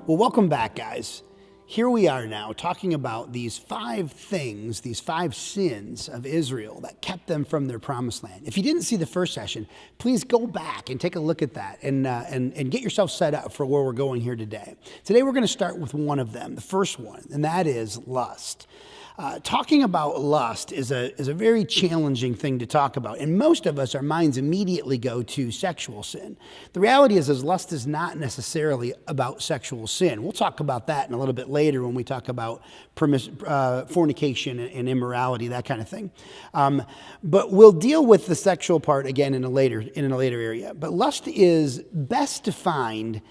Well, welcome back, guys. Here we are now talking about these 5 things, these 5 sins of Israel that kept them from their promised land. If you didn't see the first session, please go back and take a look at that and get yourself set up for where we're going here today. Today we're going to start with one of them, the first one, and that is lust. Talking about lust is a very challenging thing to talk about, and most of us, our minds immediately go to sexual sin. The reality is lust is not necessarily about sexual sin. We'll talk about that in a little bit later when we talk about fornication and immorality, that kind of thing. But we'll deal with the sexual part again in a later area. But lust is best defined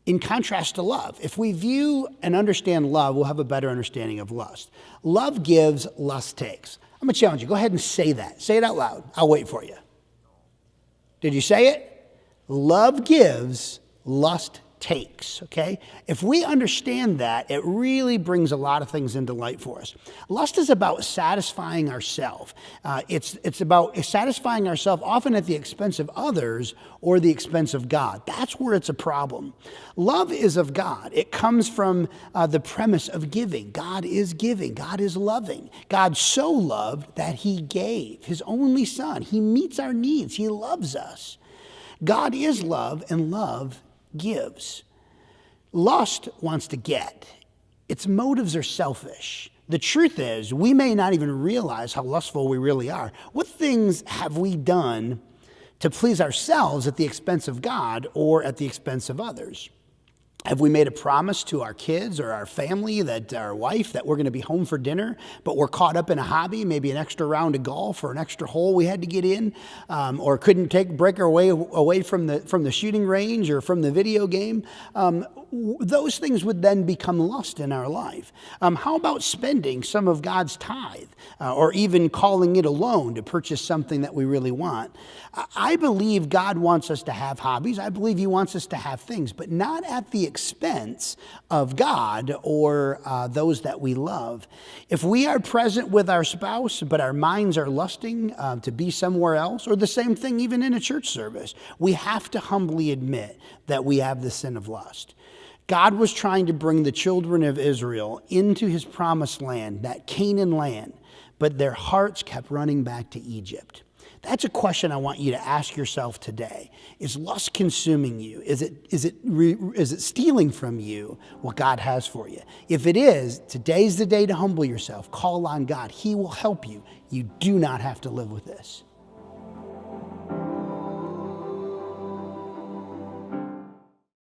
in contrast to love. If we view and understand love, we'll have a better understanding of lust. Love gives, lust takes. I'm going to challenge you. Go ahead and say that. Say it out loud. I'll wait for you. Did you say it? Love gives, lust takes, okay? If we understand that, it really brings a lot of things into light for us. Lust is about satisfying ourselves. It's about satisfying ourselves often at the expense of others or the expense of God. That's where it's a problem. Love is of God. It comes from the premise of giving. God is giving. God is loving. God so loved that he gave his only son. He meets our needs. He loves us. God is love, and love gives. Lust wants to get. Its motives are selfish. The truth is, we may not even realize how lustful we really are. What things have we done to please ourselves at the expense of God or at the expense of others? Have we made a promise to our kids or our family, that our wife, that we're going to be home for dinner, but we're caught up in a hobby, maybe an extra round of golf or an extra hole we had to get in, or couldn't break our way away from the shooting range or from the video game? Those things would then become lust in our life. How about spending some of God's tithe or even calling it a loan to purchase something that we really want? I believe God wants us to have hobbies. I believe he wants us to have things, but not at the expense of God or those that we love. If we are present with our spouse, but our minds are lusting to be somewhere else, or the same thing even in a church service, we have to humbly admit that we have the sin of lust. God was trying to bring the children of Israel into his promised land, that Canaan land, but their hearts kept running back to Egypt. That's a question I want you to ask yourself today. Is lust consuming you? Is it stealing from you what God has for you? If it is, today's the day to humble yourself. Call on God. He will help you. You do not have to live with this.